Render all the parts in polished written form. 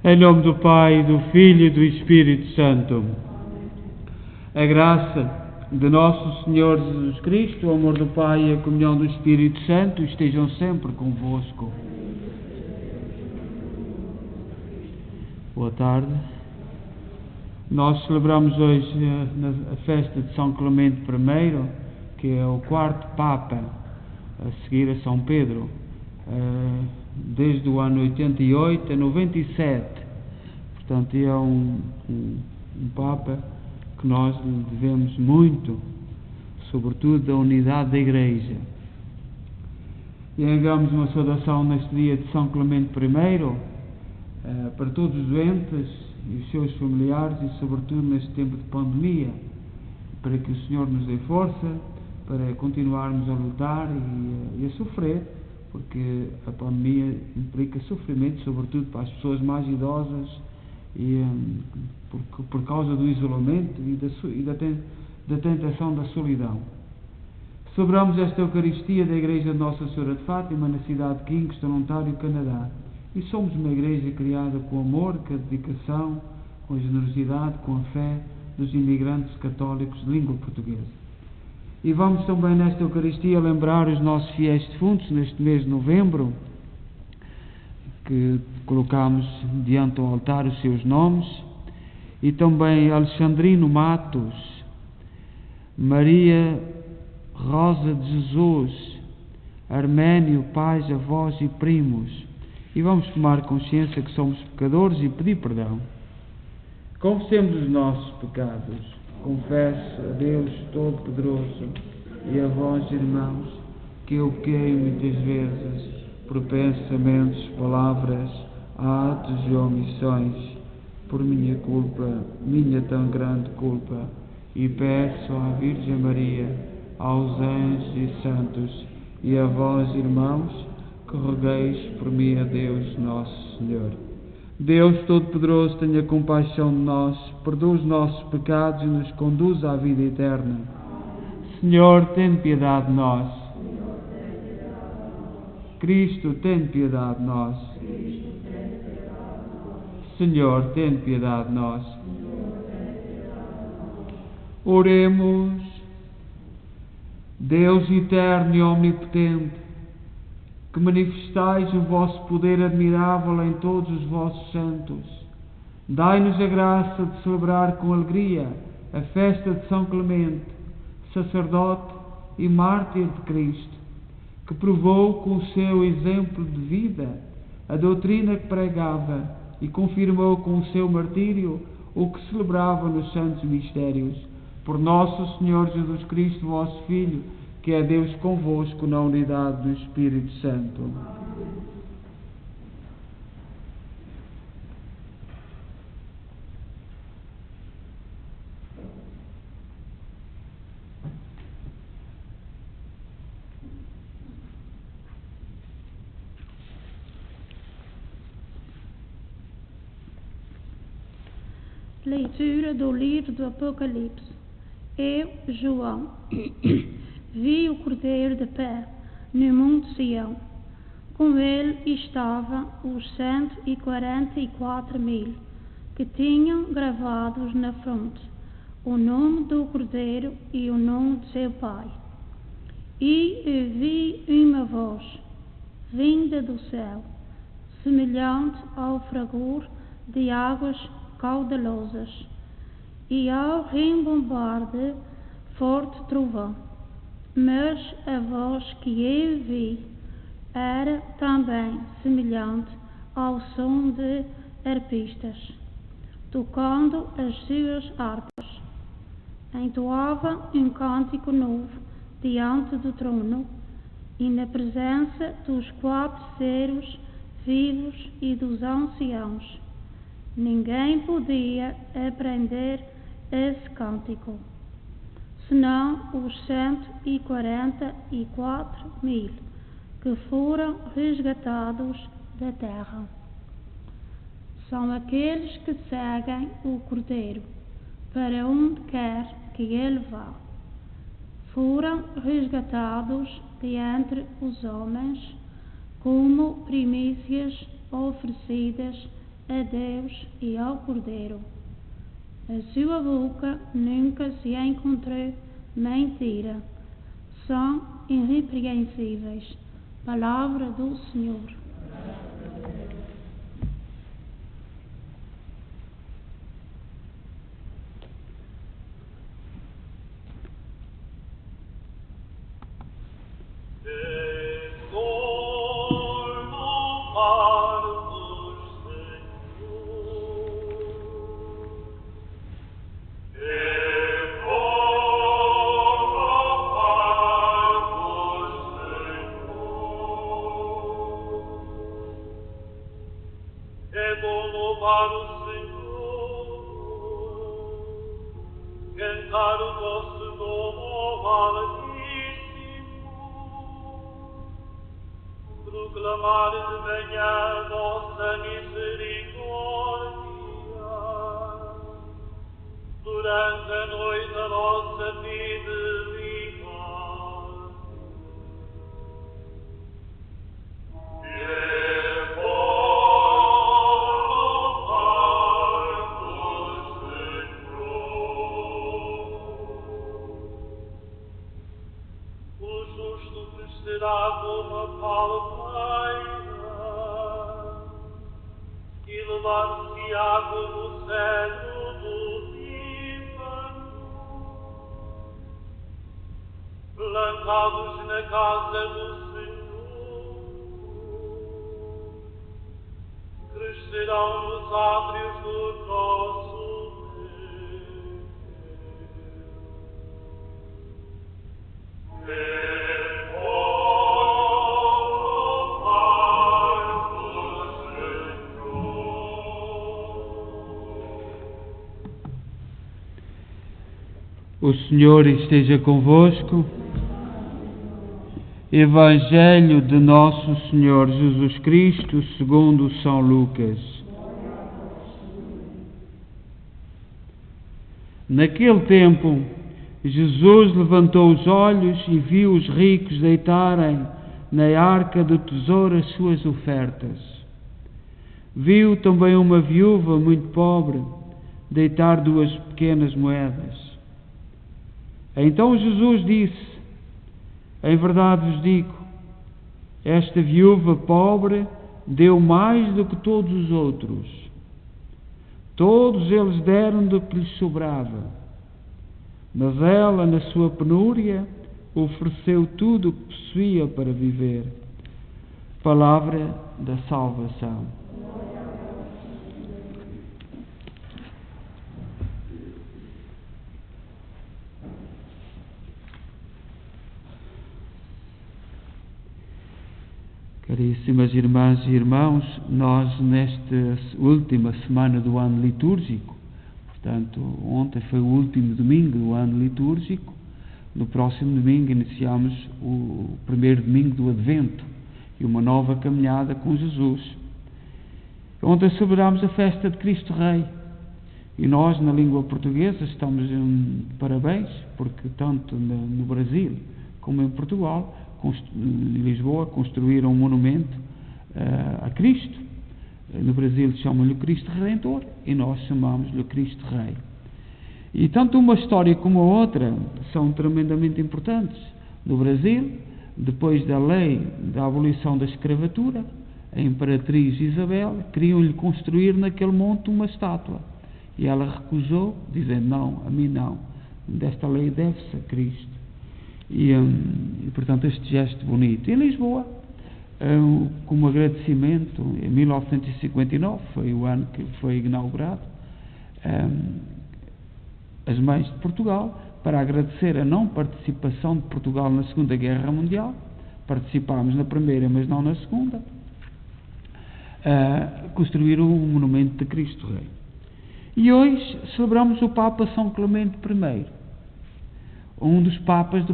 Em nome do Pai, do Filho e do Espírito Santo. A graça de nosso Senhor Jesus Cristo, o amor do Pai e a comunhão do Espírito Santo estejam sempre convosco. Boa tarde. Nós celebramos hoje a festa de São Clemente I, que é o quarto Papa a seguir a São Pedro, desde o ano 88 a 97. Portanto, é um Papa que nós lhe devemos muito, sobretudo da unidade da Igreja. E enviamos uma saudação neste dia de São Clemente I para todos os doentes e os seus familiares, e sobretudo neste tempo de pandemia, para que o Senhor nos dê força para continuarmos a lutar e a sofrer, porque a pandemia implica sofrimento, sobretudo para as pessoas mais idosas, e por causa do isolamento e da tentação da solidão. Celebramos esta Eucaristia da Igreja de Nossa Senhora de Fátima, na cidade de Kingston, Ontário, Canadá. E somos uma igreja criada com amor, com a dedicação, com a generosidade, com a fé dos imigrantes católicos de língua portuguesa. E vamos também nesta Eucaristia lembrar os nossos fiéis defuntos neste mês de novembro, que colocamos diante do altar os seus nomes, e também Alexandrino Matos, Maria Rosa de Jesus, Arménio, pais, avós e primos. E vamos tomar consciência que somos pecadores e pedir perdão. Confessemos os nossos pecados. Confesso a Deus Todo-Poderoso e a vós, irmãos, que eu pequei muitas vezes por pensamentos, palavras, atos e omissões, por minha culpa, minha tão grande culpa, e peço à Virgem Maria, aos anjos e santos, e a vós, irmãos, que rogueis por mim a Deus Nosso Senhor. Deus Todo-Poderoso, tenha compaixão de nós, perdoe os nossos pecados e nos conduz à vida eterna. Senhor, tem piedade de nós. Cristo, tem piedade de nós. Senhor, tem piedade de nós. Oremos. Deus eterno e omnipotente, que manifestais o vosso poder admirável em todos os vossos santos, dai-nos a graça de celebrar com alegria a festa de São Clemente, sacerdote e mártir de Cristo, que provou com o seu exemplo de vida a doutrina que pregava e confirmou com o seu martírio o que celebrava nos santos mistérios. Por nosso Senhor Jesus Cristo, vosso Filho, que é Deus convosco na unidade do Espírito Santo. Leitura do livro do Apocalipse. Eu, João, vi o Cordeiro de pé no Monte Sião. Com ele estavam os 144.000 que tinham gravados na fronte o nome do Cordeiro e o nome de seu Pai. E vi uma voz vinda do céu, semelhante ao fragor de águas caudalosas e ao rembombar de forte trovão. Mas a voz que eu vi era também semelhante ao som de harpistas, tocando as suas harpas. Entoava um cântico novo diante do trono e na presença dos 4 seres vivos e dos anciãos. Ninguém podia aprender esse cântico, senão os 144.000 que foram resgatados da terra. São aqueles que seguem o Cordeiro para onde quer que ele vá. Foram resgatados de entre os homens como primícias oferecidas a Deus e ao Cordeiro. A sua boca nunca se encontrou mentira. São irrepreensíveis. Palavra do Senhor. Cantar o vosso nome, ó Altíssimo, proclamar de manhã a vossa misericórdia, durante a noite a vossa fidelidade. Será como a palmeira, e levar-se-á como o cedro do Líbano, plantados na casa do Senhor, crescerão nos átrios do nosso Deus. O Senhor esteja convosco. Evangelho de Nosso Senhor Jesus Cristo segundo São Lucas. Naquele tempo, Jesus levantou os olhos e viu os ricos deitarem na arca do tesouro as suas ofertas. Viu também uma viúva muito pobre deitar 2 pequenas moedas. Então Jesus disse: em verdade vos digo, esta viúva pobre deu mais do que todos os outros. Todos eles deram do que lhes sobrava, mas ela, na sua penúria, ofereceu tudo o que possuía para viver. Palavra da salvação. Caríssimas irmãs e irmãos, nós nesta última semana do ano litúrgico, portanto ontem foi o último domingo do ano litúrgico, no próximo domingo iniciamos o primeiro domingo do Advento e uma nova caminhada com Jesus. Ontem celebramos a festa de Cristo Rei e nós na língua portuguesa estamos de parabéns, porque tanto no Brasil como em Portugal, em Lisboa, construíram um monumento a Cristo. No Brasil chamam-lhe Cristo Redentor e nós chamamos-lhe Cristo Rei. E tanto uma história como a outra são tremendamente importantes. No Brasil, depois da lei da abolição da escravatura, a imperatriz Isabel queriam-lhe construir naquele monte uma estátua e ela recusou, dizendo: não, a mim não, desta lei deve-se a Cristo. E portanto este gesto bonito. Em Lisboa, como agradecimento, em 1959 foi o ano que foi inaugurado, as Mães de Portugal, para agradecer a não participação de Portugal na Segunda Guerra Mundial. Participámos na primeira, mas não na segunda. Construíram o monumento de Cristo Rei. E hoje celebramos o Papa São Clemente I, um dos papas do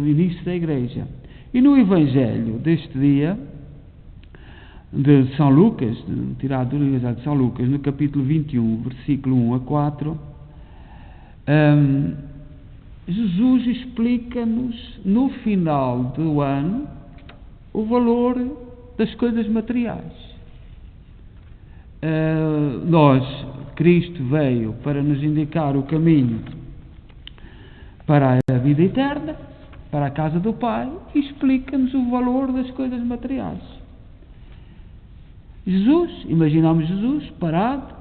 início da Igreja. E no Evangelho deste dia, de São Lucas, tirado do Evangelho de São Lucas, no capítulo 21, versículo 1 a 4, Jesus explica-nos, no final do ano, o valor das coisas materiais. Cristo veio para nos indicar o caminho para a vida eterna, para a casa do Pai, e explica-nos o valor das coisas materiais. Imaginamos Jesus parado,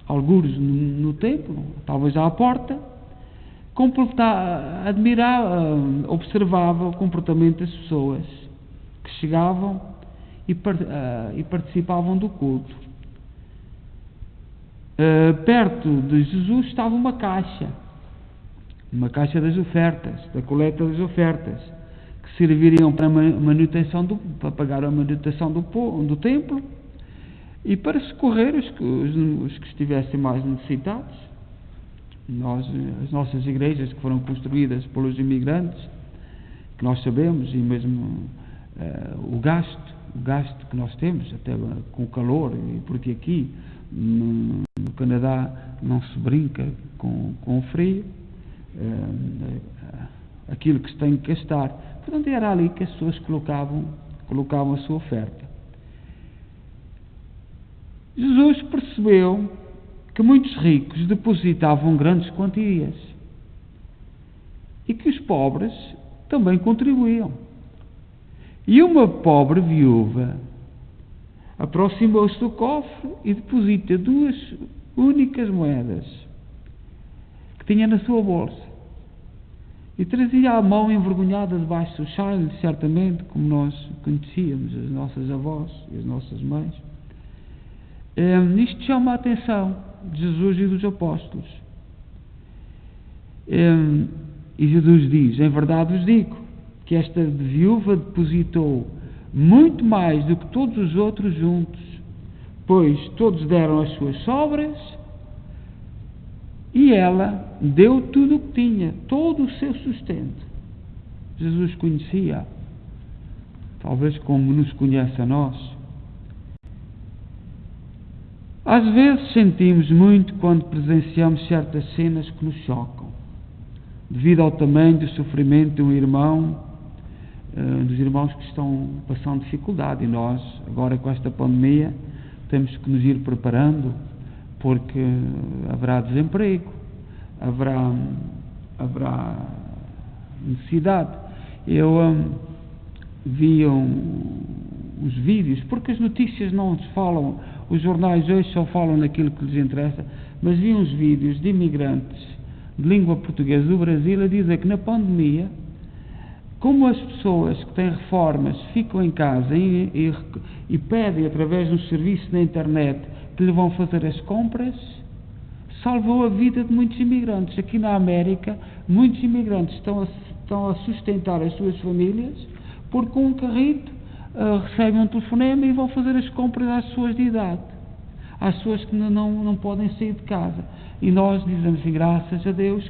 algures no templo, talvez à porta, observava o comportamento das pessoas que chegavam e participavam do culto. Perto de Jesus estava uma caixa das ofertas, da coleta das ofertas, que serviriam para para pagar a manutenção do templo e para socorrer os que estivessem mais necessitados. As nossas igrejas que foram construídas pelos imigrantes, que nós sabemos, e mesmo o gasto que nós temos, até com o calor, porque aqui no Canadá não se brinca com o frio, aquilo que se tem que gastar. Portanto, era ali que as pessoas colocavam a sua oferta. Jesus percebeu que muitos ricos depositavam grandes quantias e que os pobres também contribuíam. E uma pobre viúva aproximou-se do cofre e deposita 2 únicas moedas que tinha na sua bolsa e trazia a mão envergonhada debaixo do chale, certamente, como nós conhecíamos as nossas avós e as nossas mães. Isto chama a atenção de Jesus e dos apóstolos. E Jesus diz: em verdade vos digo que esta viúva depositou muito mais do que todos os outros juntos, pois todos deram as suas sobras e ela deu tudo o que tinha, todo o seu sustento. Jesus conhecia, talvez como nos conhece a nós. Às vezes sentimos muito quando presenciamos certas cenas que nos chocam, devido ao tamanho do sofrimento de um irmão, dos irmãos que estão passando dificuldade. E nós, agora com esta pandemia, temos que nos ir preparando, porque haverá desemprego, haverá necessidade. Eu vi os vídeos, porque as notícias não nos falam, os jornais hoje só falam naquilo que lhes interessa, mas vi uns vídeos de imigrantes de língua portuguesa do Brasil a dizer que na pandemia, como as pessoas que têm reformas ficam em casa e pedem através de um serviço na internet que lhe vão fazer as compras, salvou a vida de muitos imigrantes. Aqui na América, muitos imigrantes estão a sustentar as suas famílias, porque com um carrito recebem um telefonema e vão fazer as compras às pessoas de idade, às pessoas que não podem sair de casa. E nós dizemos assim, graças a Deus,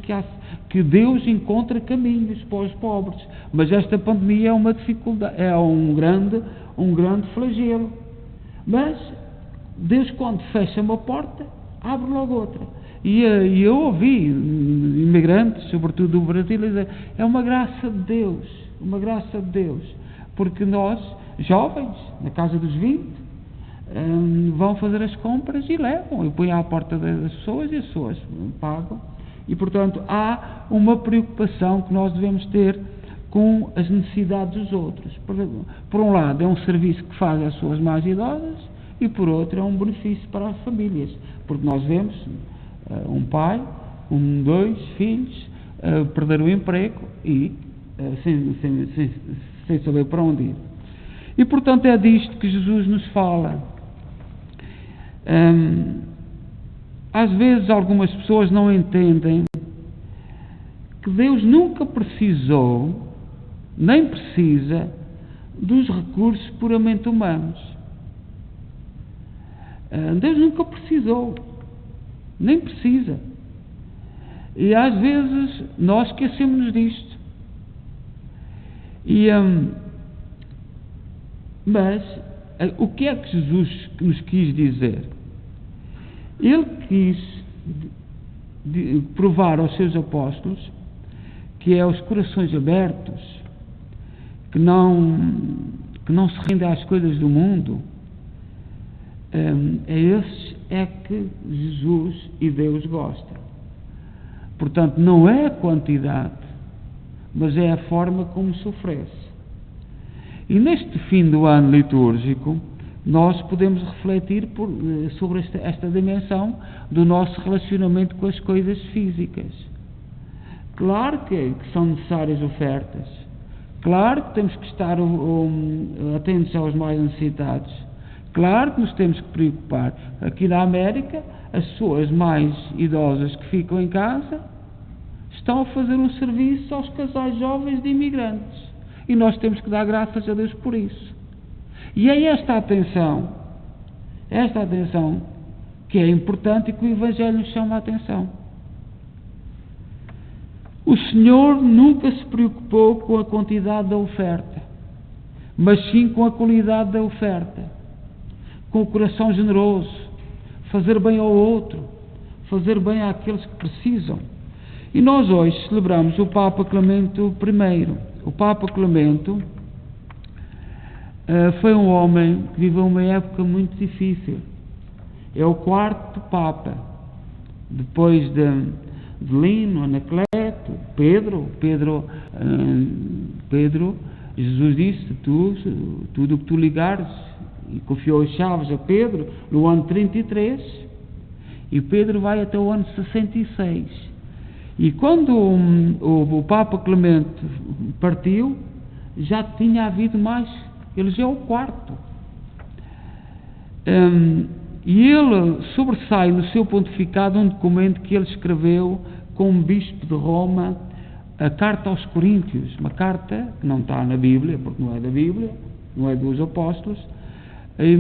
que Deus encontra caminhos para os pobres. Mas esta pandemia é uma dificuldade, é um grande flagelo. Mas Deus, quando fecha uma porta, abre logo outra. E eu ouvi imigrantes, sobretudo do Brasil, dizer, é uma graça de Deus, porque nós, jovens, na casa dos 20, vão fazer as compras e levam, e põem à porta das pessoas e as pessoas pagam. E, portanto, há uma preocupação que nós devemos ter com as necessidades dos outros. Por um lado, é um serviço que faz às pessoas mais idosas, e por outro, é um benefício para as famílias, porque nós vemos um pai, 2 filhos perder o emprego e sem saber para onde ir. E, portanto, é disto que Jesus nos fala. Às vezes algumas pessoas não entendem que Deus nunca precisou, nem precisa, dos recursos puramente humanos. Deus nunca precisou, nem precisa. E às vezes nós esquecemos disto. Mas o que é que Jesus nos quis dizer? Ele quis provar aos seus apóstolos que é os corações abertos, que não se rendem às coisas do mundo, é esses que Jesus e Deus gostam. Portanto, não é a quantidade, mas é a forma como se oferece. E neste fim do ano litúrgico, nós podemos refletir sobre esta dimensão do nosso relacionamento com as coisas físicas. Claro que são necessárias ofertas. Claro que temos que estar atentos aos mais necessitados. Claro que nos temos que preocupar. Aqui na América, as pessoas mais idosas que ficam em casa estão a fazer um serviço aos casais jovens de imigrantes. E nós temos que dar graças a Deus por isso. E é esta atenção que é importante e que o Evangelho nos chama a atenção. O Senhor nunca se preocupou com a quantidade da oferta, mas sim com a qualidade da oferta, com o coração generoso, fazer bem ao outro, fazer bem àqueles que precisam. E nós hoje celebramos o Papa Clemente I. O Papa Clemente foi um homem que viveu uma época muito difícil. É o quarto Papa, depois de Lino, Anacleto, Pedro. Jesus disse: tudo o que tu ligares, e confiou as chaves a Pedro no ano 33, e Pedro vai até o ano 66. E quando o Papa Clemente partiu, já tinha havido mais, ele já é o quarto. E ele sobressai no seu pontificado um documento que ele escreveu como bispo de Roma, a carta aos Coríntios, uma carta que não está na Bíblia, porque não é da Bíblia, não é dos apóstolos,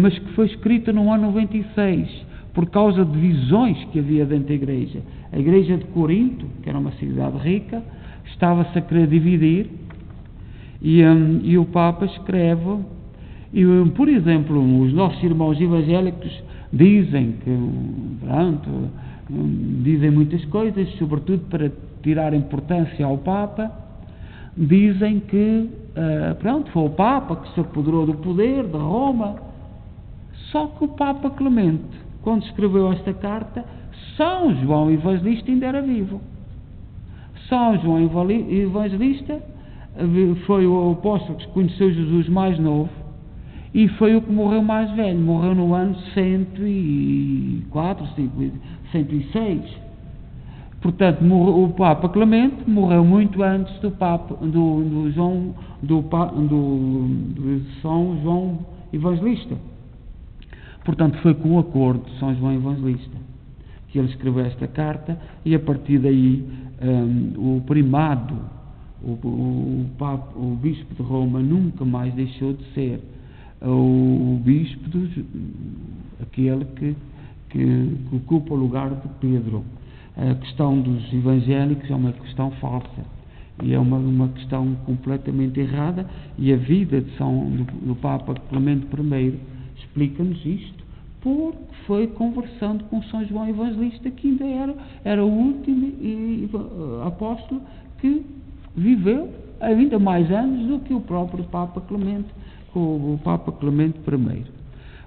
mas que foi escrita no ano 96, por causa de visões que havia dentro da igreja. A igreja de Corinto, que era uma cidade rica, estava-se a querer dividir, e o Papa escreve, e, por exemplo, os nossos irmãos evangélicos dizem dizem muitas coisas, sobretudo para tirar importância ao Papa. Dizem que foi o Papa que se apoderou do poder de Roma. Só que o Papa Clemente, quando escreveu esta carta, São João Evangelista ainda era vivo. São João Evangelista foi o apóstolo que conheceu Jesus mais novo e foi o que morreu mais velho. Morreu no ano 104, 106. Portanto, o Papa Clemente morreu muito antes do São João Evangelista. Portanto, foi com o acordo de São João Evangelista que ele escreveu esta carta, e a partir daí o primado, o bispo de Roma nunca mais deixou de ser o bispo aquele que ocupa o lugar de Pedro. A questão dos evangélicos é uma questão falsa e é uma questão completamente errada, e a vida do Papa Clemente I explica-nos isto, porque foi conversando com São João Evangelista, que ainda era o último apóstolo que viveu ainda mais anos do que o próprio Papa Clemente, o Papa Clemente I.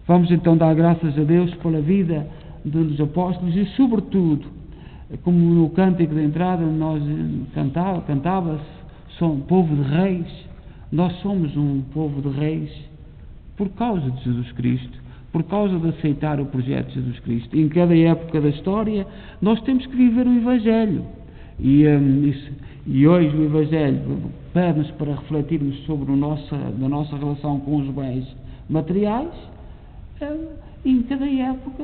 Vamos então dar graças a Deus pela vida dos apóstolos e, sobretudo, como no cântico de entrada nós cantava-se, somos povo de reis. Nós somos um povo de reis por causa de Jesus Cristo, por causa de aceitar o projeto de Jesus Cristo. Em cada época da história nós temos que viver o Evangelho, e hoje o Evangelho pede-nos para refletirmos sobre a nossa relação com os bens materiais. Em cada época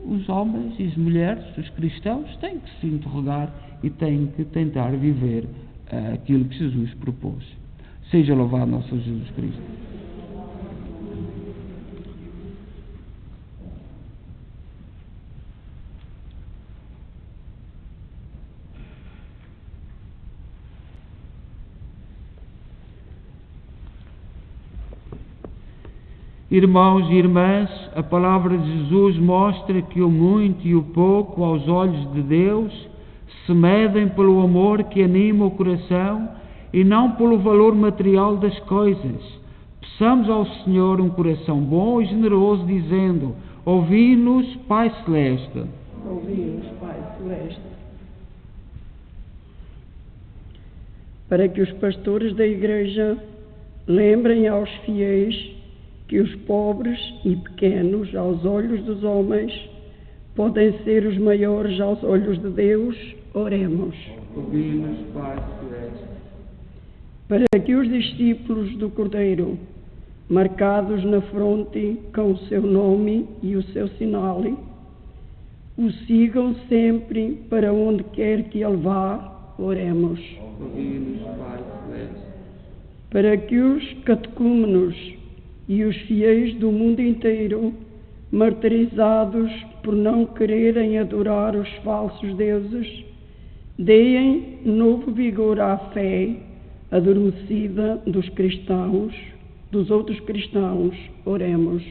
os homens e as mulheres, os cristãos, têm que se interrogar e têm que tentar viver aquilo que Jesus propôs. Seja louvado nosso Senhor Jesus Cristo. Irmãos e irmãs, a palavra de Jesus mostra que o muito e o pouco aos olhos de Deus se medem pelo amor que anima o coração e não pelo valor material das coisas. Peçamos ao Senhor um coração bom e generoso, dizendo: Ouvi-nos, Pai Celeste. Ouvi-nos, Pai Celeste. Para que os pastores da Igreja lembrem aos fiéis que os pobres e pequenos aos olhos dos homens podem ser os maiores aos olhos de Deus, oremos. Ouvi-nos, Pai Celeste. Para que os discípulos do Cordeiro, marcados na fronte com o seu nome e o seu sinal, o sigam sempre para onde quer que ele vá, oremos. Ouvi-nos, Pai Celeste. Para que os catecúmenos e os fiéis do mundo inteiro, martirizados por não quererem adorar os falsos deuses, deem novo vigor à fé adormecida dos cristãos, dos outros cristãos, oremos.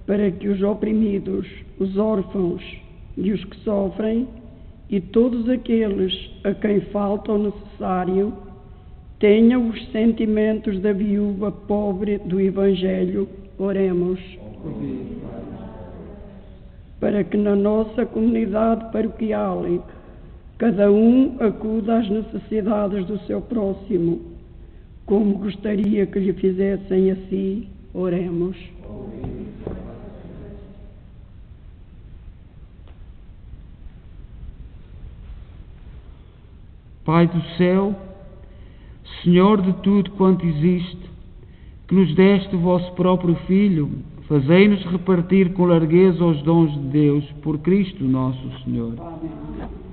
Para que os oprimidos, os órfãos e os que sofrem, e todos aqueles a quem falta o necessário, tenham os sentimentos da viúva pobre do Evangelho, oremos. Para que na nossa comunidade paroquial cada um acuda às necessidades do seu próximo, como gostaria que lhe fizessem a si, oremos. Pai do céu, Senhor de tudo quanto existe, que nos deste o vosso próprio Filho, fazei-nos repartir com largueza os dons de Deus, por Cristo nosso Senhor. Amém.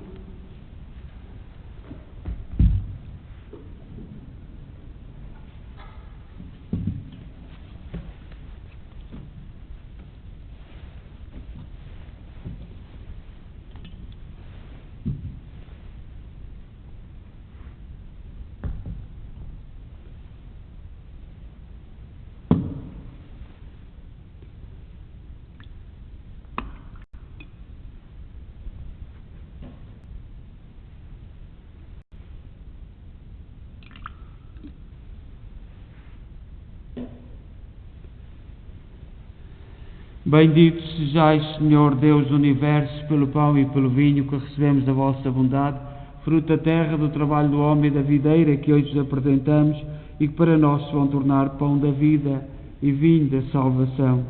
Bendito sejais, Senhor Deus do Universo, pelo pão e pelo vinho que recebemos da vossa bondade, fruto da terra, do trabalho do homem e da videira que hoje vos apresentamos e que para nós se vão tornar pão da vida e vinho da salvação.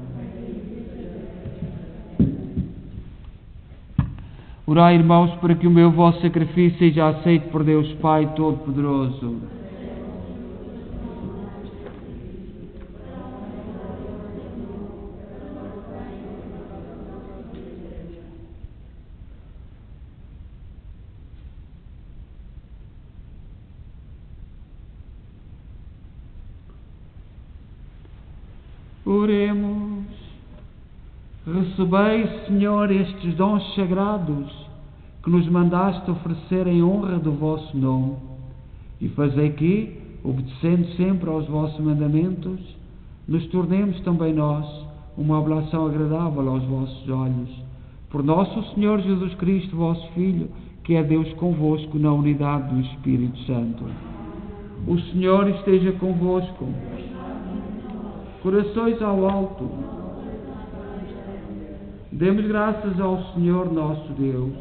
Orai, irmãos, para que o meu vosso sacrifício seja aceito por Deus Pai Todo-Poderoso. Oremos. Recebei, Senhor, estes dons sagrados que nos mandaste oferecer em honra do vosso nome, e fazei que, obedecendo sempre aos vossos mandamentos, nos tornemos também nós uma oblação agradável aos vossos olhos. Por nosso Senhor Jesus Cristo, vosso Filho, que é Deus convosco na unidade do Espírito Santo. O Senhor esteja convosco. Corações ao alto. Demos graças ao Senhor nosso Deus.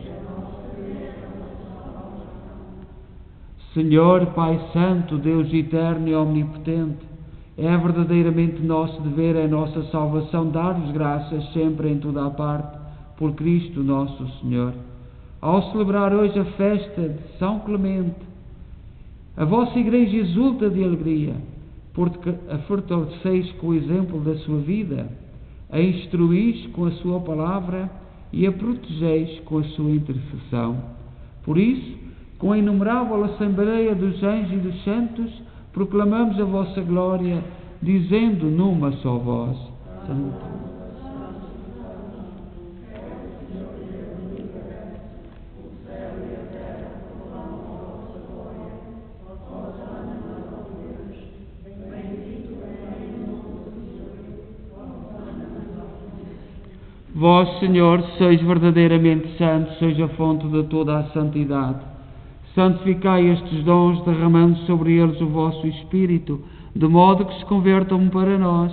Senhor, Pai Santo, Deus eterno e omnipotente, é verdadeiramente nosso dever, é nossa salvação dar-vos graças sempre em toda a parte, por Cristo nosso Senhor. Ao celebrar hoje a festa de São Clemente, a vossa Igreja exulta de alegria, porque a fortaleceis com o exemplo da sua vida, a instruís com a sua palavra e a protegeis com a sua intercessão. Por isso, com a inumerável assembleia dos anjos e dos santos, proclamamos a vossa glória, dizendo numa só voz: Santo. Vós, Senhor, sois verdadeiramente santos, sois a fonte de toda a santidade. Santificai estes dons, derramando sobre eles o vosso Espírito, de modo que se convertam para nós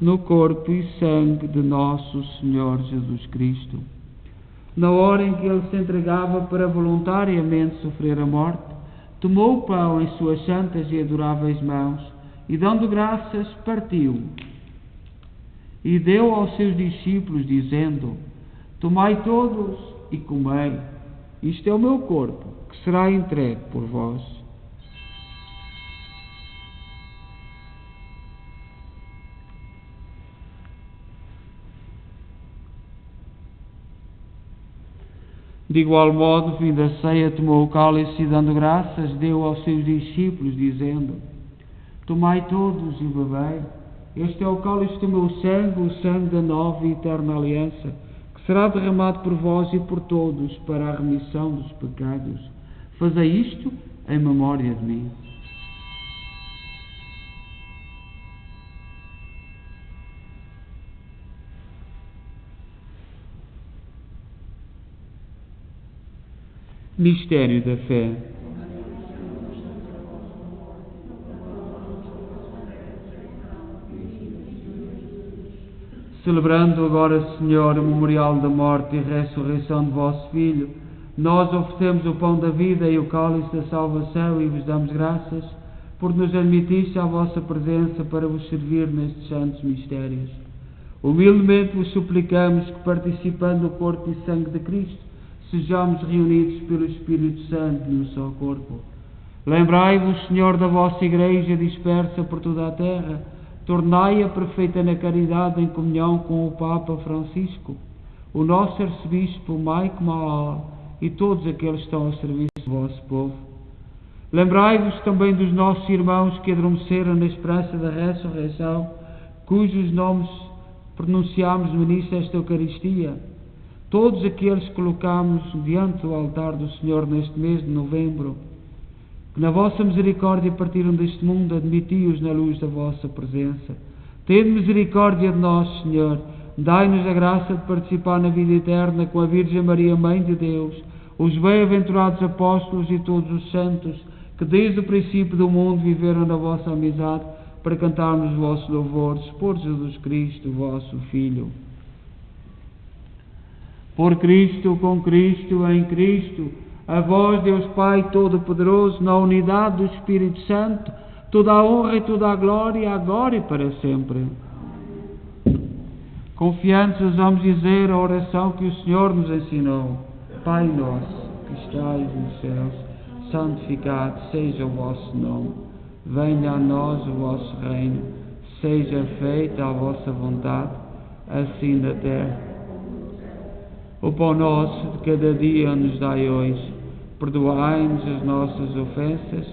no corpo e sangue de nosso Senhor Jesus Cristo. Na hora em que ele se entregava para voluntariamente sofrer a morte, tomou o pão em suas santas e adoráveis mãos e, dando graças, partiu e deu aos seus discípulos, dizendo: Tomai todos e comei, isto é o meu corpo, que será entregue por vós. De igual modo, vinda a ceia, tomou o cálice e, dando graças, deu aos seus discípulos, dizendo: Tomai todos e bebei, este é o cálice do meu sangue, o sangue da nova e eterna aliança, que será derramado por vós e por todos para a remissão dos pecados. Fazei isto em memória de mim. Mistério da fé. Celebrando agora, Senhor, o memorial da morte e ressurreição de vosso Filho, nós oferecemos o pão da vida e o cálice da salvação e vos damos graças por nos admitiste à vossa presença para vos servir nestes santos mistérios. Humildemente vos suplicamos que, participando do corpo e sangue de Cristo, sejamos reunidos pelo Espírito Santo num só corpo. Lembrai-vos, Senhor, da vossa Igreja dispersa por toda a terra, tornai-a perfeita na caridade em comunhão com o Papa Francisco, o nosso arcebispo Maico Maal e todos aqueles que estão ao serviço do vosso povo. Lembrai-vos também dos nossos irmãos que adormeceram na esperança da ressurreição, cujos nomes pronunciamos no início desta Eucaristia. Todos aqueles que colocamos diante do altar do Senhor neste mês de novembro, que na vossa misericórdia partiram deste mundo, admiti-os na luz da vossa presença. Tende misericórdia de nós, Senhor, dai-nos a graça de participar na vida eterna com a Virgem Maria, Mãe de Deus, os bem-aventurados apóstolos e todos os santos, que desde o princípio do mundo viveram na vossa amizade, para cantarmos os vossos louvores por Jesus Cristo, vosso Filho. Por Cristo, com Cristo, em Cristo, a vós, Deus Pai Todo-Poderoso, na unidade do Espírito Santo, toda a honra e toda a glória, agora e para sempre. Confiantes, vamos dizer a oração que o Senhor nos ensinou. Pai nosso, que estais nos céus, santificado seja o vosso nome. Venha a nós o vosso reino. Seja feita a vossa vontade, assim na terra. O pão nosso de cada dia nos dai hoje. Perdoai-nos as nossas ofensas,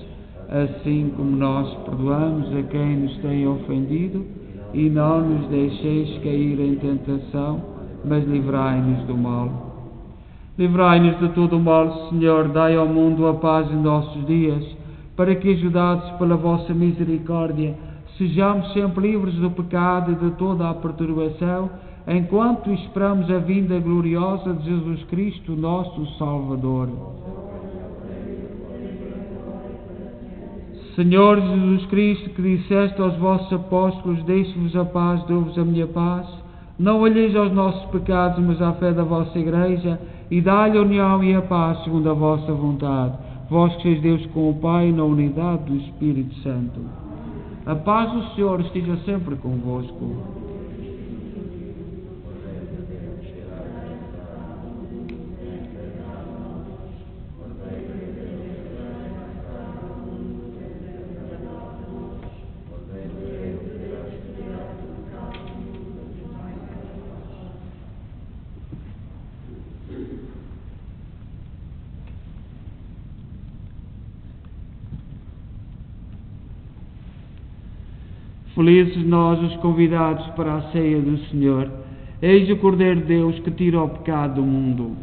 assim como nós perdoamos a quem nos tem ofendido, e não nos deixeis cair em tentação, mas livrai-nos do mal. Livrai-nos de todo o mal, Senhor, dai ao mundo a paz em nossos dias, para que, ajudados pela vossa misericórdia, sejamos sempre livres do pecado e de toda a perturbação, enquanto esperamos a vinda gloriosa de Jesus Cristo, nosso Salvador. Senhor Jesus Cristo, que disseste aos vossos apóstolos: deixo-vos a paz, dou-vos a minha paz, não olheis aos nossos pecados, mas à fé da vossa Igreja, e dai-lhe a união e a paz segundo a vossa vontade. Vós que sois Deus com o Pai, na unidade do Espírito Santo. A paz do Senhor esteja sempre convosco. Felizes nós, os convidados para a ceia do Senhor. Eis o Cordeiro de Deus que tira o pecado do mundo.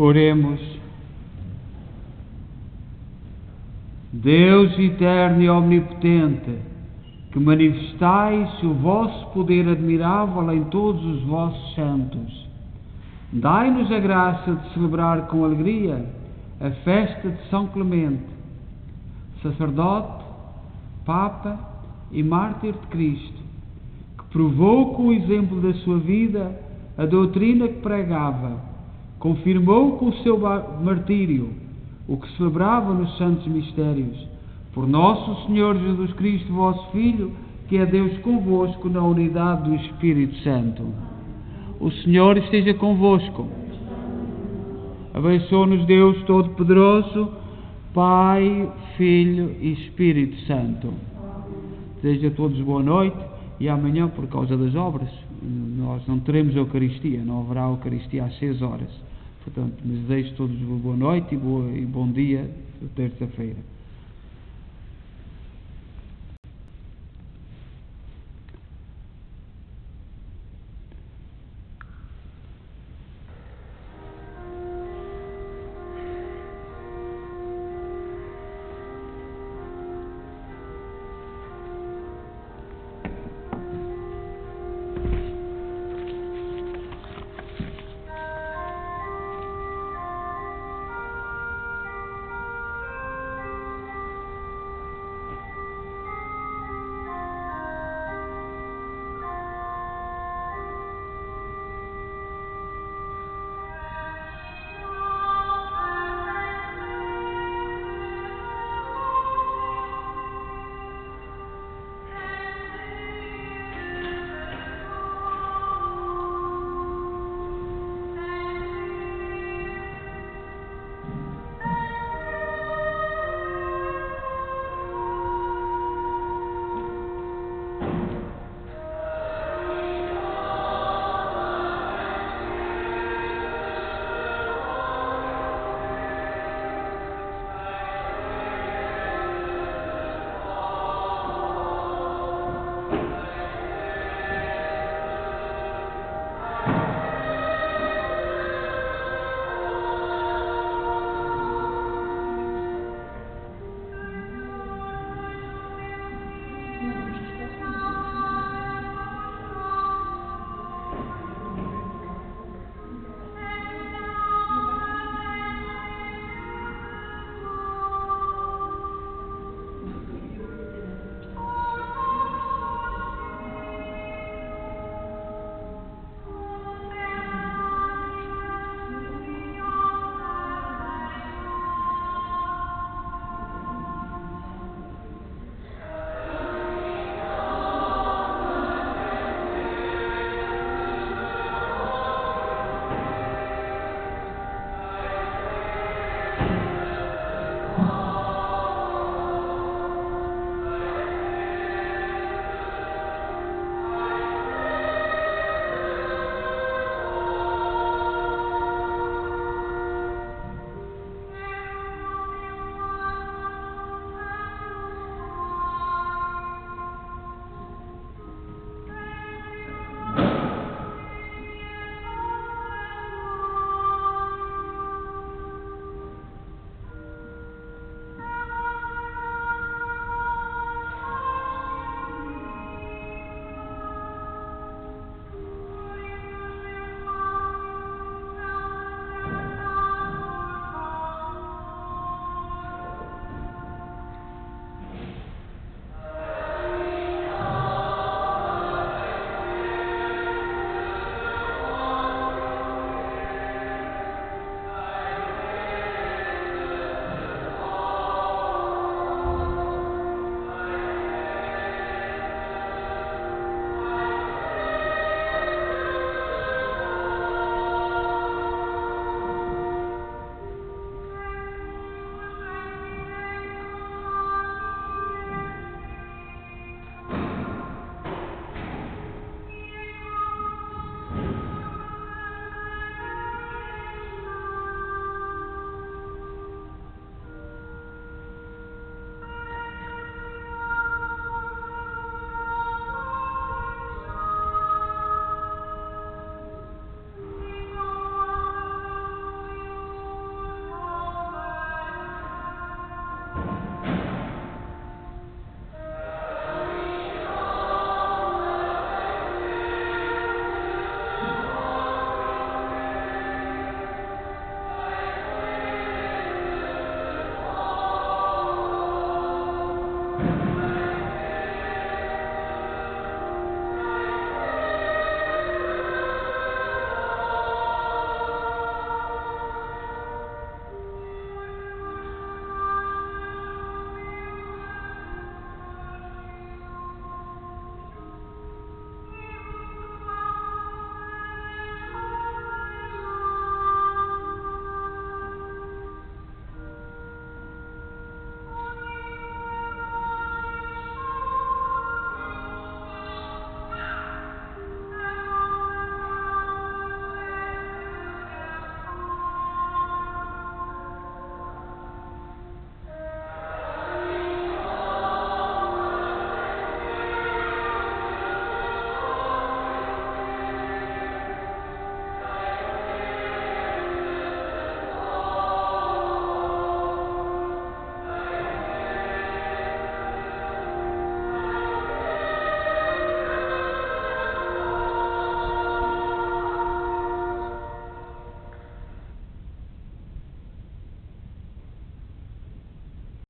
Oremos. Deus eterno e omnipotente, que manifestais o vosso poder admirável em todos os vossos santos, dai-nos a graça de celebrar com alegria a festa de São Clemente, sacerdote, Papa e mártir de Cristo, que provou com o exemplo da sua vida a doutrina que pregava, confirmou com o seu martírio o que celebrava nos santos mistérios. Por nosso Senhor Jesus Cristo, vosso Filho, que é Deus convosco na unidade do Espírito Santo. O Senhor esteja convosco. Abençoe-nos Deus Todo-Poderoso, Pai, Filho e Espírito Santo. Desejo a todos boa noite e amanhã, por causa das obras, nós não teremos a Eucaristia, não haverá a Eucaristia às 6 horas. Portanto, desejo a todos boa noite e bom dia, terça-feira.